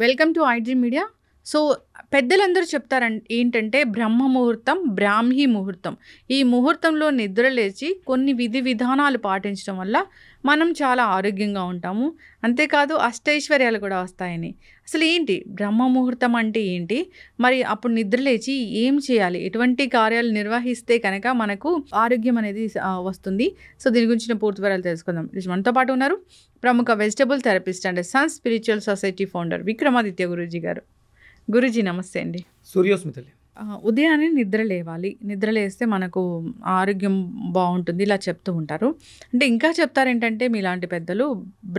Welcome to iDream media. So పెద్దలందరూ ఏంటంటే బ్రహ్మ ముహూర్తం, బ్రాహ్మీ ముహూర్తం. ఈ ముహూర్తంలో నిద్ర లేచి కొన్ని విధి విధానాలు పాటించడం వల్ల మనం చాలా ఆరోగ్యంగా ఉంటాము. అంతేకాదు అష్టైశ్వర్యాలు కూడా వస్తాయని. అసలు ఏంటి బ్రహ్మ ముహూర్తం అంటే ఏంటి? మరి అప్పుడు నిద్ర లేచి ఏం చేయాలి? ఎటువంటి కార్యాలు నిర్వహిస్తే కనుక మనకు ఆరోగ్యం అనేది వస్తుంది? సో దీని గురించిన పూర్తి వివరాలు తెలుసుకుందాం. మనతో పాటు ఉన్నారు ప్రముఖ vegetable therapist and sun spiritual society founder Vikramaditya Guruji గారు. గురూజీ నమస్తే అండి. సూర్యోస్మితలి. ఉదయాన్నే నిద్ర లేవాలి, నిద్ర లేస్తే మనకు ఆరోగ్యం బాగుంటుంది ఇలా చెప్తూ ఉంటారు. అంటే ఇంకా చెప్తారేంటంటే మీలాంటి పెద్దలు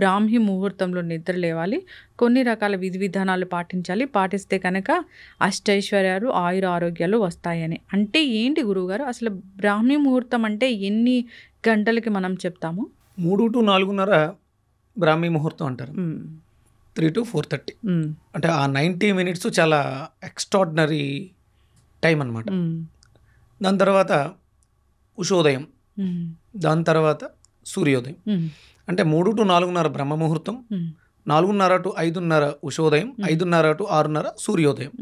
బ్రాహ్మీ ముహూర్తంలో నిద్ర లేవాలి, కొన్ని రకాల విధి విధానాలు పాటించాలి, పాటిస్తే కనుక అష్టైశ్వర్యాలు ఆయుర ఆరోగ్యాలు వస్తాయని. అంటే ఏంటి గురువుగారు, అసలు బ్రాహ్మీ ముహూర్తం అంటే ఎన్ని గంటలకి మనం చెప్తాము? 3 to 4:30 బ్రాహ్మీ ముహూర్తం అంటారు. 3 to 4:30 అంటే ఆ 90 minutes చాలా ఎక్స్ట్రాడినరీ టైం అన్నమాట. దాని తర్వాత ఉషోదయం, దాని తర్వాత సూర్యోదయం. అంటే 3 to 4:30 బ్రహ్మ ముహూర్తం, 4:30 to 5:30 ఉషోదయం, 5:30 to 6:30 సూర్యోదయం.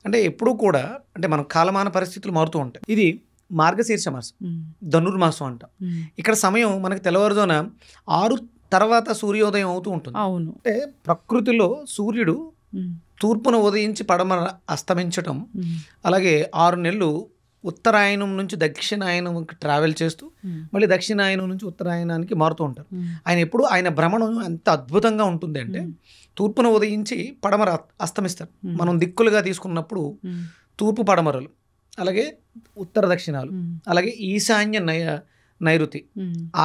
అంటే ఎప్పుడూ కూడా అంటే మన కాలమాన పరిస్థితులు మారుతూ ఉంటాయి. ఇది మార్గశీర్ష మాసం, ధనుర్మాసం అంటాం. ఇక్కడ సమయం మనకి తెల్లవారుజామున 6 తర్వాత సూర్యోదయం అవుతూ ఉంటుంది. అవును. అంటే ప్రకృతిలో సూర్యుడు తూర్పున ఉదయించి పడమర అస్తమించటం, అలాగే 6 నెలలు ఉత్తరాయణం నుంచి దక్షిణాయనంకి ట్రావెల్ చేస్తూ మళ్ళీ దక్షిణాయనం నుంచి ఉత్తరాయణానికి మారుతూ ఉంటారు. ఆయన భ్రమణం ఎంత అద్భుతంగా ఉంటుంది అంటే తూర్పున ఉదయించి పడమర అస్తమిస్తారు. మనం దిక్కులుగా తీసుకున్నప్పుడు తూర్పు పడమరలు, అలాగే ఉత్తర దక్షిణాలు, అలాగే ఈశాన్య నైరుతి,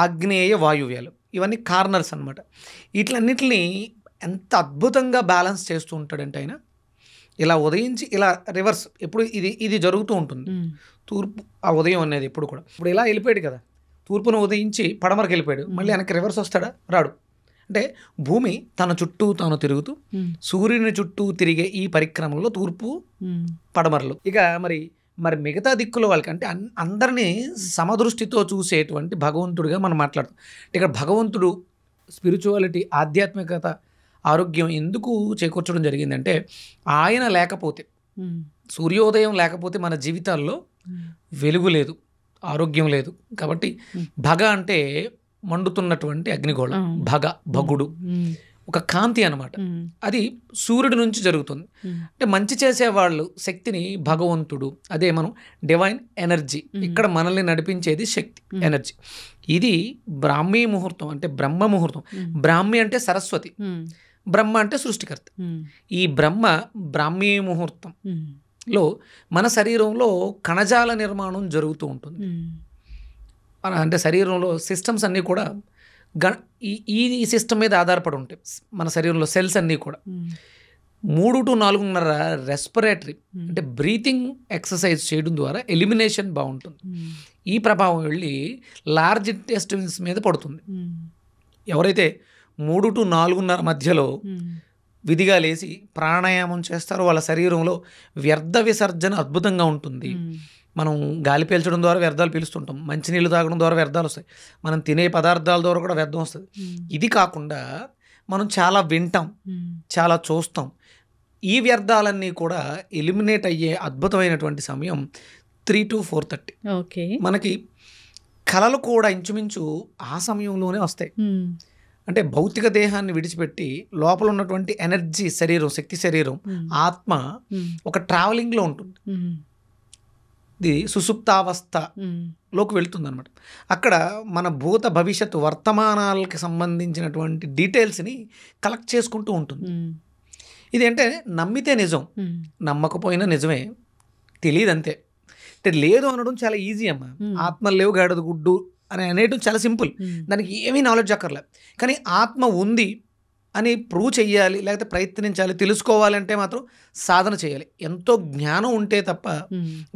ఆగ్నేయ వాయువ్యాలు, ఇవన్నీ కార్నర్స్ అనమాట. వీటిలన్నిటిని ఎంత అద్భుతంగా బ్యాలెన్స్ చేస్తూ ఉంటాడంటే ఆయన ఇలా ఉదయించి ఇలా రివర్స్ ఎప్పుడు ఇది జరుగుతూ ఉంటుంది. తూర్పు ఆ ఉదయం అనేది ఎప్పుడు కూడా ఇప్పుడు ఇలా వెళ్ళిపోయాడు కదా, తూర్పున ఉదయించి పడమరకు వెళ్ళిపోయాడు, మళ్ళీ వెనక్కి రివర్స్ వస్తాడా? రాడు. అంటే భూమి తన చుట్టూ తాను తిరుగుతూ సూర్యుని చుట్టూ తిరిగే ఈ పరిక్రమలో తూర్పు పడమరలు. ఇక మరి మిగతా దిక్కుల వాళ్ళకి అంటే అందరినీ సమదృష్టితో చూసేటువంటి భగవంతుడిగా మనం మాట్లాడుతాం. ఇక్కడ భగవంతుడు స్పిరిచువాలిటీ, ఆధ్యాత్మికత, ఆరోగ్యం ఎందుకు చేకూర్చడం జరిగిందంటే ఆయన లేకపోతే, సూర్యోదయం లేకపోతే మన జీవితాల్లో వెలుగు లేదు, ఆరోగ్యం లేదు. కాబట్టి భగ అంటే మండుతున్నటువంటి అగ్నిగోళం, భగుడు ఒక కాంతి అనమాట. అది సూర్యుడి నుంచి జరుగుతుంది. అంటే మంచి చేసేవాళ్ళు శక్తిని భగవంతుడు, అదే మనం డివైన్ ఎనర్జీ, ఇక్కడ మనల్ని నడిపించేది శక్తి, ఎనర్జీ. ఇది బ్రాహ్మీ ముహూర్తం అంటే బ్రహ్మ ముహూర్తం. బ్రాహ్మి అంటే సరస్వతి, బ్రహ్మ అంటే సృష్టికర్త. ఈ బ్రాహ్మీ ముహూర్తంలో మన శరీరంలో కణజాల నిర్మాణం జరుగుతూ ఉంటుంది. అంటే శరీరంలో సిస్టమ్స్ అన్నీ కూడా ఈ సిస్టమ్ మీద ఆధారపడి ఉంటాయి. మన శరీరంలో సెల్స్ అన్నీ కూడా 3 to 4:30 రెస్పిరేటరీ అంటే బ్రీతింగ్ ఎక్సర్సైజ్ చేయడం ద్వారా ఎలిమినేషన్ బాగుంటుంది. ఈ ప్రభావం వెళ్ళి లార్జ్ ఇంటెస్టైన్స్ మీద పడుతుంది. ఎవరైతే 3 to 4:30 మధ్యలో విధిగా లేచి ప్రాణాయామం చేస్తారో వాళ్ళ శరీరంలో వ్యర్థ విసర్జన అద్భుతంగా ఉంటుంది. మనం గాలి పీల్చడం ద్వారా వ్యర్థాలు పీలుస్తుంటాం, మంచినీళ్ళు తాగడం ద్వారా వ్యర్థాలు వస్తాయి, మనం తినే పదార్థాల ద్వారా కూడా వ్యర్థం వస్తుంది. ఇది కాకుండా మనం చాలా వింటాం, చాలా చూస్తాం. ఈ వ్యర్థాలన్నీ కూడా ఎలిమినేట్ అయ్యే అద్భుతమైనటువంటి సమయం 3 to 4:30. ఓకే. మనకి కళలు కూడా ఇంచుమించు ఆ సమయంలోనే వస్తాయి. అంటే భౌతిక దేహాన్ని విడిచిపెట్టి లోపల ఉన్నటువంటి ఎనర్జీ శరీరం, శక్తి శరీరం, ఆత్మ ఒక ట్రావెలింగ్లో ఉంటుంది. ఇది సుసుప్తావస్థలోకి వెళుతుంది అనమాట. అక్కడ మన భూత భవిష్యత్తు వర్తమానాలకి సంబంధించినటువంటి డీటెయిల్స్ని కలెక్ట్ చేసుకుంటూ ఉంటుంది. ఇది అంటే నమ్మితే నిజం, నమ్మకపోయినా నిజమే, తెలియదు అంతే. అంటే లేదు అనడం చాలా ఈజీ అమ్మ. ఆత్మ లేవు గాడిద గుడ్డు అని అనేయడం చాలా సింపుల్, దానికి ఏమీ నాలెడ్జ్ అక్కర్లేదు. కానీ ఆత్మ ఉంది అని ప్రూవ్ చేయాలి, లేకపోతే ప్రయత్నించాలి, తెలుసుకోవాలంటే మాత్రం సాధన చేయాలి. ఎంతో జ్ఞానం ఉంటే తప్ప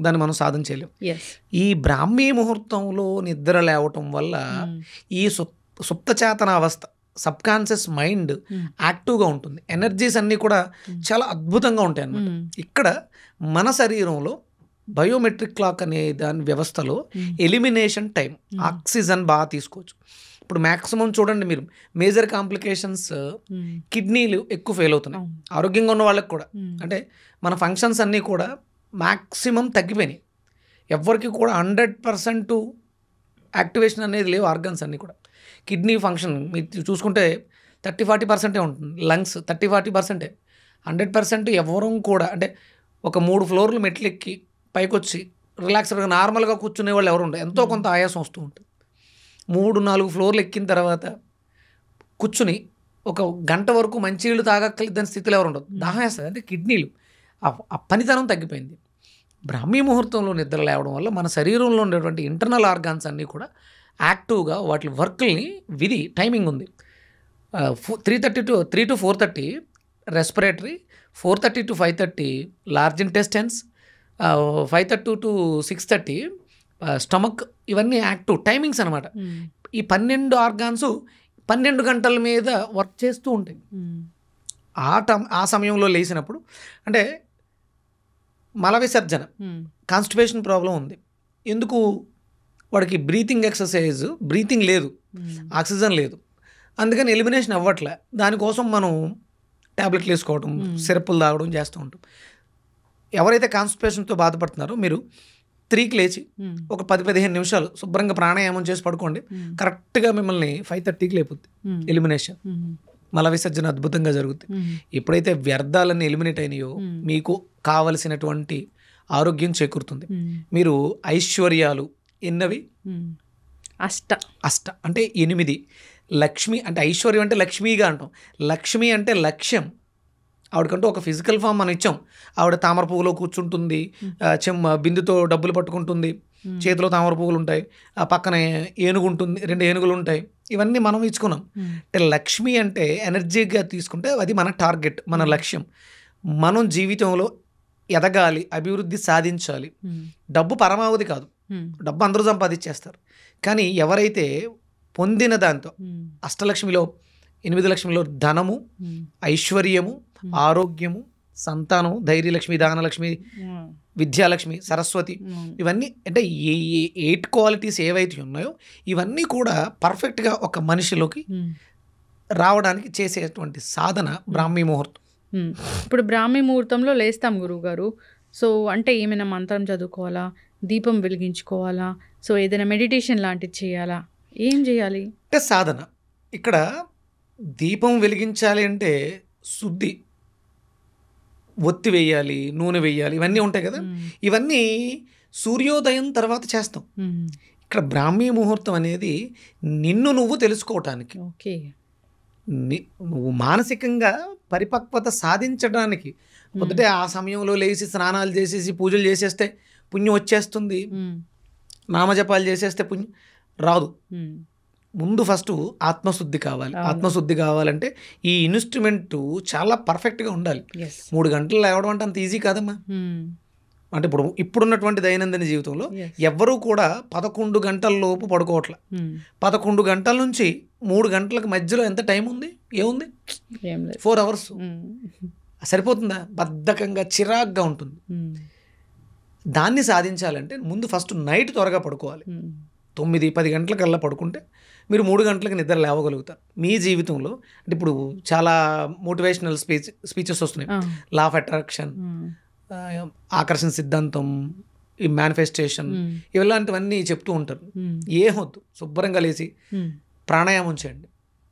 దాన్ని మనం సాధన చేయలేం. ఈ బ్రాహ్మీ ముహూర్తంలో నిద్ర లేవటం వల్ల ఈ సుప్తచేతన అవస్థ, సబ్కాన్షియస్ మైండ్ యాక్టివ్గా ఉంటుంది. ఎనర్జీస్ అన్నీ కూడా చాలా అద్భుతంగా ఉంటాయి అన్నమాట. ఇక్కడ మన శరీరంలో బయోమెట్రిక్ క్లాక్ అనే దాని వ్యవస్థలో ఎలిమినేషన్ టైం, ఆక్సిజన్ బాగా తీసుకోవచ్చు. ఇప్పుడు మ్యాక్సిమం చూడండి మీరు మేజర్ కాంప్లికేషన్స్ కిడ్నీలు ఎక్కువ ఫెయిల్ అవుతున్నాయి ఆరోగ్యంగా ఉన్న వాళ్ళకి కూడా. అంటే మన ఫంక్షన్స్ అన్నీ కూడా మ్యాక్సిమం తగ్గిపోయినాయి. ఎవరికి కూడా 100% యాక్టివేషన్ అనేది లేవు ఆర్గన్స్ అన్నీ కూడా. కిడ్నీ ఫంక్షన్ మీరు చూసుకుంటే 30-40% ఉంటుంది, లంగ్స్ 30-40%. 100% ఎవరూ కూడా అంటే ఒక 3 ఫ్లోర్లు మెట్లు ఎక్కి పైకి వచ్చి రిలాక్స్డ్గా నార్మల్గా కూర్చునే వాళ్ళు ఎవరు ఉండరు. ఎంతో కొంత ఆయాసం వస్తూ ఉంటుంది. 3-4 ఫ్లోర్లు ఎక్కిన తర్వాత కూర్చుని ఒక గంట వరకు మంచినీళ్ళు తాగక్కలేదని స్థితిలో ఎవరు ఉండదు. దాహం వేస్తుంది. అంటే కిడ్నీలు ఆ పనితనం తగ్గిపోయింది. బ్రాహ్మీ ముహూర్తంలో నిద్ర లేవడం వల్ల మన శరీరంలో ఉండేటువంటి ఇంటర్నల్ ఆర్గాన్స్ అన్నీ కూడా యాక్టివ్గా వాటి వర్క్ని టైమింగ్ ఉంది. 3 to 4:30 respiratory, 4:30 to 5:30 large intestines, 5:30 to 6:30 stomach. ఇవన్నీ యాక్టివ్ టైమింగ్స్ అనమాట. ఈ 12 ఆర్గాన్స్ 12 గంటల మీద వర్క్ చేస్తూ ఉంటాయి. ఆ సమయంలో లేచినప్పుడు అంటే మల విసర్జన, కాన్స్టిపేషన్ ప్రాబ్లం ఉంది. ఎందుకు? వాడికి బ్రీతింగ్ ఎక్సర్సైజ్, బ్రీతింగ్ లేదు, ఆక్సిజన్ లేదు, అందుకని ఎలిమినేషన్ అవ్వట్లే. దానికోసం మనం ట్యాబ్లెట్లు వేసుకోవడం, సిరప్పులు తాగడం చేస్తూ ఉంటాం. ఎవరైతే కాన్స్టిపేషన్తో బాధపడుతున్నారో మీరు 3కి లేచి ఒక 10-15 నిమిషాలు శుభ్రంగా ప్రాణాయామం చేసి పడుకోండి. కరెక్ట్గా మిమ్మల్ని 5:30కి లేపుద్ది ఎలిమినేషన్. మల విసర్జన అద్భుతంగా జరుగుతుంది. ఎప్పుడైతే వ్యర్థాలన్నీ ఎలిమినేట్ అయినాయో మీకు కావలసినటువంటి ఆరోగ్యం చేకూరుతుంది. మీరు ఐశ్వర్యాలు ఎన్నవి? అష్ట అంటే 8. లక్ష్మి అంటే ఐశ్వర్యం అంటే లక్ష్మీగా అంటాం. లక్ష్మి అంటే లక్ష్యం. ఆవిడకంటూ ఒక ఫిజికల్ ఫామ్ మనం ఇచ్చాం. ఆవిడ తామర పువ్వులో కూర్చుంటుంది, బిందుతో డబ్బులు పట్టుకుంటుంది, చేతిలో తామర పువ్వులు ఉంటాయి, ఆ పక్కన ఏనుగు ఉంటుంది, 2 ఏనుగులు ఉంటాయి. ఇవన్నీ మనం ఇచ్చుకున్నాం. అంటే లక్ష్మి అంటే ఎనర్జీగా తీసుకుంటే అది మన టార్గెట్, మన లక్ష్యం. మనం జీవితంలో ఎదగాలి, అభివృద్ధి సాధించాలి. డబ్బు పరమావధి కాదు, డబ్బు అందరూ సంపాదించేస్తారు. కానీ ఎవరైతే పొందిన దాంతో అష్టలక్ష్మిలో 8 లక్ష్మిలో ధనము, ఐశ్వర్యము, ఆరోగ్యము, సంతానము, ధైర్యలక్ష్మి, దానలక్ష్మి, విద్యాలక్ష్మి, సరస్వతి, ఇవన్నీ అంటే 8 క్వాలిటీస్ ఏవైతే ఉన్నాయో ఇవన్నీ కూడా పర్ఫెక్ట్గా ఒక మనిషిలోకి రావడానికి చేసేటువంటి సాధన బ్రాహ్మీ ముహూర్తం. ఇప్పుడు బ్రాహ్మీ ముహూర్తంలో లేస్తాం గురువుగారు. సో అంటే ఏమైనా మంత్రం చదువుకోవాలా, దీపం వెలిగించుకోవాలా, సో ఏదైనా మెడిటేషన్ లాంటిది చేయాలా, ఏం చేయాలి? అంటే సాధన ఇక్కడ దీపం వెలిగించాలి అంటే శుద్ధి, ఒత్తి వేయాలి, నూనె వేయాలి, ఇవన్నీ ఉంటాయి కదా. ఇవన్నీ సూర్యోదయం తర్వాత చేస్తాం. ఇక్కడ బ్రాహ్మీ ముహూర్తం అనేది నిన్ను నువ్వు తెలుసుకోవటానికి, నువ్వు మానసికంగా పరిపక్వత సాధించడానికి. పొద్దుటే ఆ సమయంలో లేచి స్నానాలు చేసేసి పూజలు చేసేస్తే పుణ్యం వచ్చేస్తుంది, నామజపాలు చేసేస్తే పుణ్యం రాదు. ముందు ఫస్ట్ ఆత్మశుద్ధి కావాలి. ఆత్మశుద్ధి కావాలంటే ఈ ఇన్స్ట్రుమెంట్ చాలా పర్ఫెక్ట్గా ఉండాలి. 3 గంటలు లేవడం అంటే అంత ఈజీ కాదమ్మా. అంటే ఇప్పుడున్నటువంటి దైనందిన జీవితంలో ఎవ్వరూ కూడా 11 గంటల లోపు పడుకోవట్లే. 11 గంటల నుంచి 3 గంటలకు మధ్యలో ఎంత టైం ఉంది? ఏముంది? 4 hours. సరిపోతుందా? బద్ధకంగా చిరాగ్గా ఉంటుంది. దాన్ని సాధించాలంటే ముందు ఫస్ట్ నైట్ త్వరగా పడుకోవాలి. 9-10 గంటలకల్లా పడుకుంటే మీరు 3 గంటలకు నిద్ర లేవగలుగుతారు. మీ జీవితంలో అంటే ఇప్పుడు చాలా మోటివేషనల్ స్పీచెస్ వస్తున్నాయి. లా ఆఫ్ అట్రాక్షన్, ఆకర్షణ సిద్ధాంతం, ఈ మేనిఫెస్టేషన్, ఇలాంటివన్నీ చెప్తూ ఉంటారు. ఏమొద్దు, శుభ్రంగా లేచి ప్రాణాయామం చేయండి.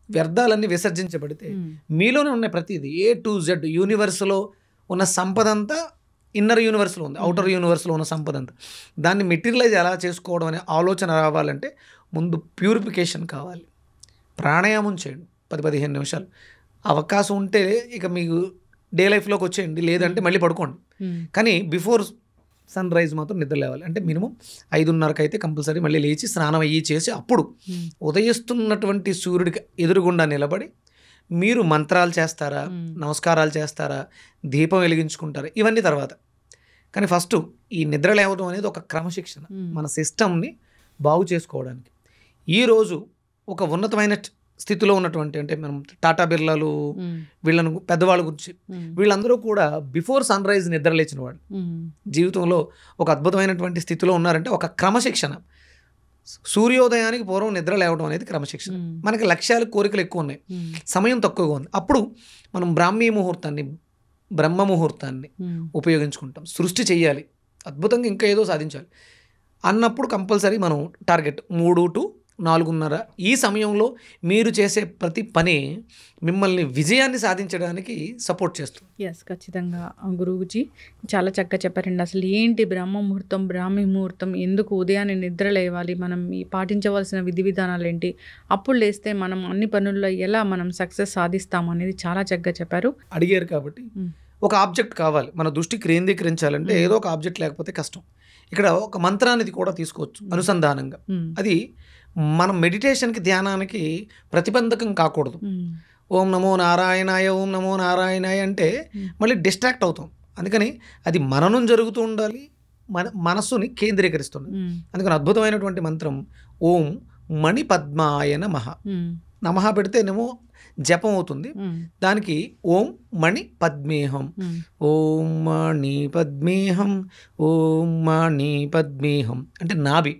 వ్యర్థాలన్నీ విసర్జించబడితే మీలోనే ఉన్న ప్రతిదీ A to Z యూనివర్స్లో ఉన్న సంపద అంతా ఇన్నర్ యూనివర్స్లో ఉంది, అవుటర్ యూనివర్స్లో ఉన్న సంపద అంతా. దాన్ని మెటీరియలైజ్ ఎలా చేసుకోవడం అనే ఆలోచన రావాలంటే ముందు ప్యూరిఫికేషన్ కావాలి. ప్రాణాయామం చేయండి 10-15 నిమిషాలు. అవకాశం ఉంటే ఇక మీకు డే లైఫ్లోకి వచ్చేయండి, లేదంటే మళ్ళీ పడుకోండి. కానీ బిఫోర్ సన్ రైజ్ మాత్రం నిద్ర లేవాలి. అంటే మినిమం 5:30కి అయితే కంపల్సరీ మళ్ళీ లేచి స్నానం అయ్యి చేసి అప్పుడు ఉదయిస్తున్నటువంటి సూర్యుడికి ఎదురుగుండా నిలబడి మీరు మంత్రాలు చేస్తారా, నమస్కారాలు చేస్తారా, దీపం వెలిగించుకుంటారా, ఇవన్నీ తర్వాత. కానీ ఫస్ట్ ఈ నిద్ర లేవడం అనేది ఒక క్రమశిక్షణ, మన సిస్టమ్ని బాగు చేసుకోవడానికి. ఈరోజు ఒక ఉన్నతమైన స్థితిలో ఉన్నటువంటి, అంటే మనం టాటా బిర్లాలు వీళ్ళను పెద్దవాళ్ళ గురించి, వీళ్ళందరూ కూడా బిఫోర్ సన్ రైజ్ నిద్ర లేచిన వాళ్ళు, జీవితంలో ఒక అద్భుతమైనటువంటి స్థితిలో ఉన్నారంటే ఒక క్రమశిక్షణ. సూర్యోదయానికి పూర్వం నిద్ర లేవడం అనేది క్రమశిక్షణ. మనకి లక్ష్యాలు, కోరికలు ఎక్కువ ఉన్నాయి, సమయం తక్కువగా ఉంది. అప్పుడు మనం బ్రాహ్మీ ముహూర్తాన్ని, బ్రహ్మ ముహూర్తాన్ని ఉపయోగించుకుంటాం. సృష్టి చెయ్యాలి, అద్భుతంగా ఇంకా ఏదో సాధించాలి అన్నప్పుడు కంపల్సరీ మనం టార్గెట్ 3 to 4:30 ఈ సమయంలో మీరు చేసే ప్రతి పని మిమ్మల్ని విజయాన్ని సాధించడానికి సపోర్ట్ చేస్తుంది. ఎస్, ఖచ్చితంగా గురూజీ చాలా చక్కగా చెప్పారండి. అసలు ఏంటి బ్రహ్మ ముహూర్తం, బ్రాహ్మీ ముహూర్తం, ఎందుకు ఉదయాన్నే నిద్ర లేవాలి, మనం ఈ పాటించవలసిన విధి విధానాలు ఏంటి, అప్పుడు లేస్తే మనం అన్ని పనుల్లో ఎలా మనం సక్సెస్ సాధిస్తాం అనేది చాలా చక్కగా చెప్పారు. అడిగారు కాబట్టి ఒక ఆబ్జెక్ట్ కావాలి, మన దృష్టి కేంద్రీకరించాలంటే ఏదో ఒక ఆబ్జెక్ట్ లేకపోతే కష్టం. ఇక్కడ ఒక మంత్రానికి కూడా తీసుకోవచ్చు అనుసంధానంగా. అది మనం మెడిటేషన్కి, ధ్యానానికి ప్రతిబంధకం కాకూడదు. ఓం నమో నారాయణాయ, ఓం నమో నారాయణాయ అంటే మళ్ళీ డిస్ట్రాక్ట్ అవుతాం. అందుకని అది మననం జరుగుతూ ఉండాలి, మనస్సుని కేంద్రీకరిస్తుంది. అందుకని అద్భుతమైనటువంటి మంత్రం ఓం మణి పద్మాయ నమః. నమః పెడితేనేమో జపం అవుతుంది, దానికి ఓం మణి పద్మేహం, ఓం మణి పద్మేహం, ఓం మణి పద్మేహం అంటే నాభి,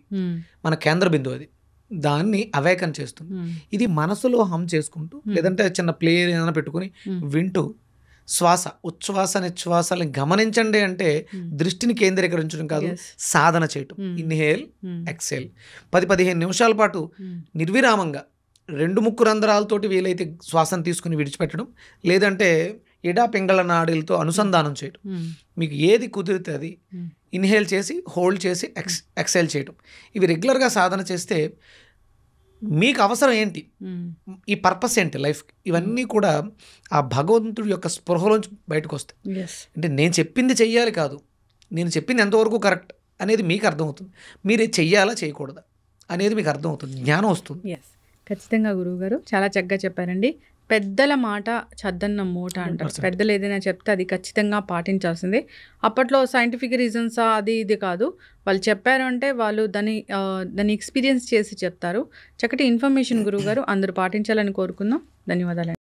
మన కేంద్ర బిందువు, అది దాన్ని అవేకం చేస్తుంది. ఇది మనసులో హమ్ చేసుకుంటూ, లేదంటే చిన్న ప్లే ఏదైనా పెట్టుకుని వింటూ శ్వాస, ఉచ్ఛ్వాస నిశ్వాసాలను గమనించండి. అంటే దృష్టిని కేంద్రీకరించడం కాదు, సాధన చేయటం. ఇన్హేల్, ఎక్సేల్ 10-15 నిమిషాల పాటు నిర్విరామంగా 2 రంధ్రాలతోటి వీలైతే శ్వాసను తీసుకుని విడిచిపెట్టడం, లేదంటే ఎడా పింగళ నాడులతో అనుసంధానం చేయడం. మీకు ఏది కుదిరితే అది ఇన్హేల్ చేసి, హోల్డ్ చేసి, ఎక్సేల్ చేయడం. ఇవి రెగ్యులర్గా సాధన చేస్తే మీకు అవసరం ఏంటి, ఈ పర్పస్ ఏంటి లైఫ్కి, ఇవన్నీ కూడా ఆ భగవంతుడి యొక్క స్పృహలోంచి బయటకు వస్తాయి. అంటే నేను చెప్పింది చెయ్యాలి కాదు, నేను చెప్పింది ఎంతవరకు కరెక్ట్ అనేది మీకు అర్థమవుతుంది. మీరు చెయ్యాలా చేయకూడదా అనేది మీకు అర్థమవుతుంది, జ్ఞానం వస్తుంది. ఖచ్చితంగా గురువుగారు చాలా చక్కగా చెప్పారండి. పెద్దల మాట చద్దన్న మూట అంటారు. పెద్దలు ఏదైనా చెప్తే అది ఖచ్చితంగా పాటించాల్సిందే. అప్పట్లో సైంటిఫిక్ రీజన్స్ అది ఇది కాదు, వాళ్ళు చెప్పారు అంటే వాళ్ళు దాన్ని ఎక్స్పీరియన్స్ చేసి చెప్తారు. చక్కటి ఇన్ఫర్మేషన్ గురువుగారు, అందరూ పాటించాలని కోరుకుందాం. ధన్యవాదాలు.